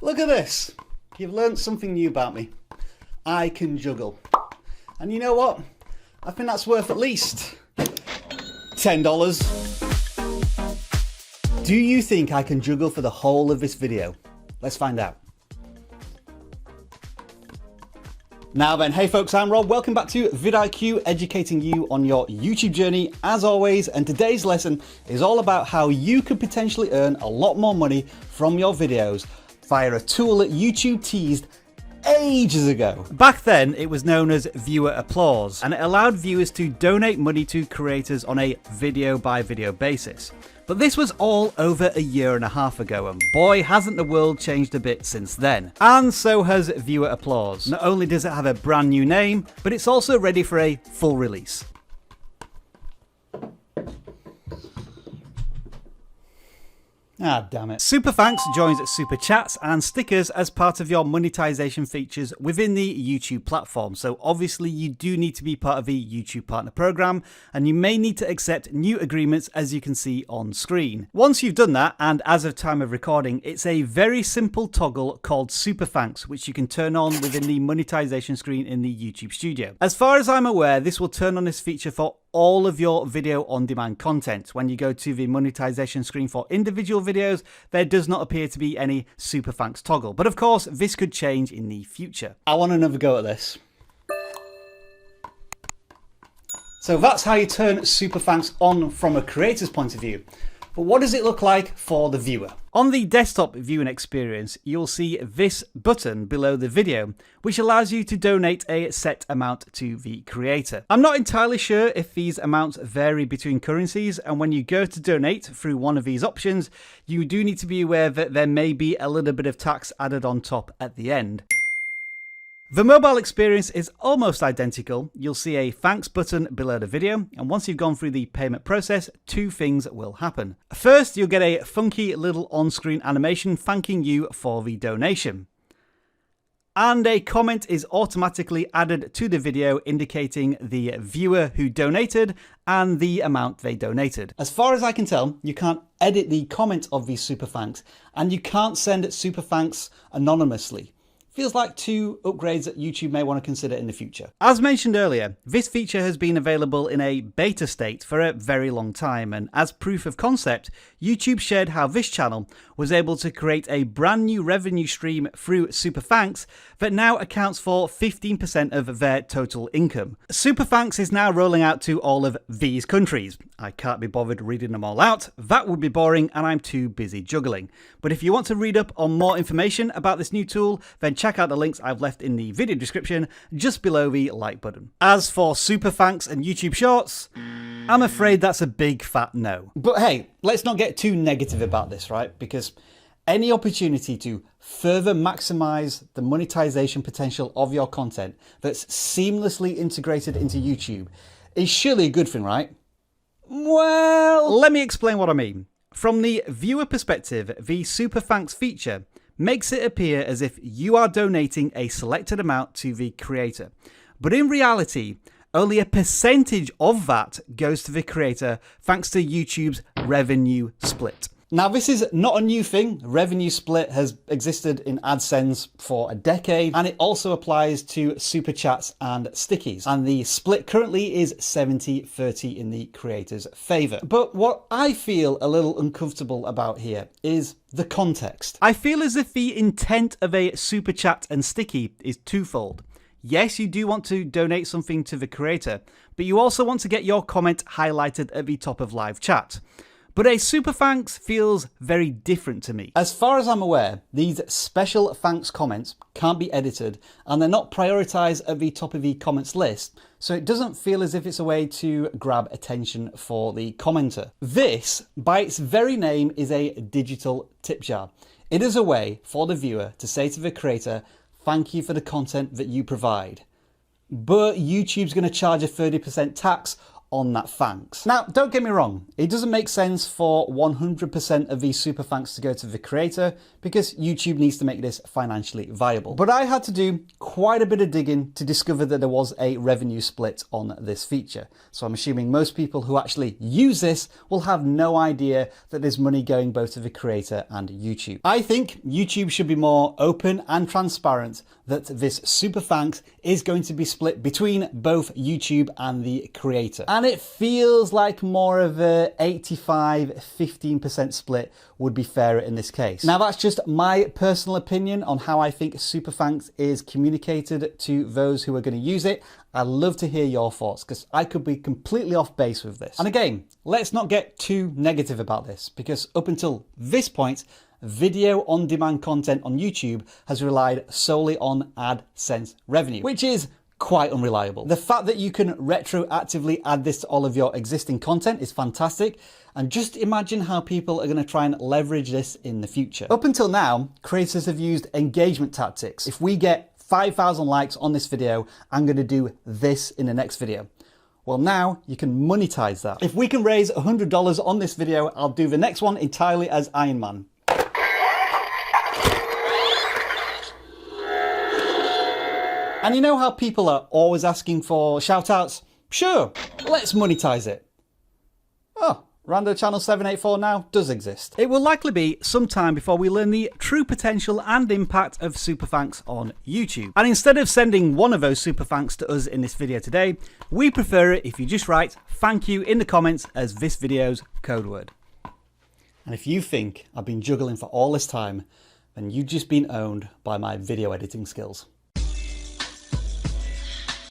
Look at this. You've learned something new about me. I can juggle. And you know what? I think that's worth at least $10. Do you think I can juggle for the whole of this video? Let's find out. Now then, hey folks, I'm Rob. Welcome back to vidIQ, educating you on your YouTube journey as always. And today's lesson is all about how you could potentially earn a lot more money from your videos via a tool that YouTube teased ages ago. Back then, it was known as viewer applause, and it allowed viewers to donate money to creators on a video by video basis. But this was all over a year and a half ago, and boy hasn't the world changed a bit since then. And so has viewer applause. Not only does it have a brand new name, but it's also ready for a full release. Ah, damn it. Super Thanks joins Super Chats and Stickers as part of your monetization features within the YouTube platform. So obviously you do need to be part of the YouTube Partner Program, and you may need to accept new agreements as you can see on screen. Once you've done that, and as of time of recording, it's a very simple toggle called Super Thanks, which you can turn on within the monetization screen in the YouTube Studio. As far as I'm aware, this will turn on this feature for all of your video on demand content. When you go to the monetization screen for individual videos, there does not appear to be any Super Thanks toggle. But of course, this could change in the future. I want another go at this. So that's how you turn Super Thanks on from a creator's point of view. But what does it look like for the viewer? On the desktop viewing experience, you'll see this button below the video, which allows you to donate a set amount to the creator. I'm not entirely sure if these amounts vary between currencies, and when you go to donate through one of these options, you do need to be aware that there may be a little bit of tax added on top at the end. The mobile experience is almost identical. You'll see a thanks button below the video, and once you've gone through the payment process, two things will happen. First, you'll get a funky little on-screen animation thanking you for the donation. And a comment is automatically added to the video indicating the viewer who donated and the amount they donated. As far as I can tell, you can't edit the comment of these Super Thanks, and you can't send Super Thanks anonymously. Feels like two upgrades that YouTube may want to consider in the future. As mentioned earlier, this feature has been available in a beta state for a very long time, and as proof of concept, YouTube shared how this channel was able to create a brand new revenue stream through Super Thanks that now accounts for 15% of their total income. Super Thanks is now rolling out to all of these countries. I can't be bothered reading them all out, that would be boring and I'm too busy juggling. But if you want to read up on more information about this new tool, then check out the links I've left in the video description just below the like button. As for Super Thanks and YouTube Shorts, I'm afraid that's a big fat no. But hey, let's not get too negative about this, right? Because any opportunity to further maximize the monetization potential of your content that's seamlessly integrated into YouTube is surely a good thing, right? Well, let me explain what I mean. From the viewer perspective, the Super Thanks feature makes it appear as if you are donating a selected amount to the creator. But in reality, only a percentage of that goes to the creator thanks to YouTube's revenue split. Now, this is not a new thing. Revenue split has existed in AdSense for a decade, and it also applies to Super Chats and Stickies. And the split currently is 70-30 in the creator's favor. But what I feel a little uncomfortable about here is the context. I feel as if the intent of a Super Chat and Sticky is twofold. Yes, you do want to donate something to the creator, but you also want to get your comment highlighted at the top of live chat. But a Super Thanks feels very different to me. As far as I'm aware, these special thanks comments can't be edited and they're not prioritized at the top of the comments list, so it doesn't feel as if it's a way to grab attention for the commenter. This, by its very name, is a digital tip jar. It is a way for the viewer to say to the creator, thank you for the content that you provide. But YouTube's going to charge a 30% tax on that thanks. Now, don't get me wrong, it doesn't make sense for 100% of these super thanks to go to the creator because YouTube needs to make this financially viable. But I had to do quite a bit of digging to discover that there was a revenue split on this feature. So I'm assuming most people who actually use this will have no idea that there's money going both to the creator and YouTube. I think YouTube should be more open and transparent that this super thanks is going to be split between both YouTube and the creator. And it feels like more of a 85-15% split would be fairer in this case. Now that's just my personal opinion on how I think super thanks is communicated to those who are going to use it. I'd love to hear your thoughts because I could be completely off base with this. And again, let's not get too negative about this because up until this point, video on demand content on YouTube has relied solely on AdSense revenue, which is quite unreliable. The fact that you can retroactively add this to all of your existing content is fantastic. And just imagine how people are going to try and leverage this in the future. Up until now, creators have used engagement tactics. If we get 5,000 likes on this video, I'm going to do this in the next video. Well, now you can monetize that. If we can raise $100 on this video, I'll do the next one entirely as Iron Man. And you know how people are always asking for shout outs? Sure, let's monetize it. Oh, Rando Channel 784 now does exist. It will likely be some time before we learn the true potential and impact of super thanks on YouTube. And instead of sending one of those super thanks to us in this video today, we prefer it if you just write thank you in the comments as this video's code word. And if you think I've been juggling for all this time, then you've just been owned by my video editing skills.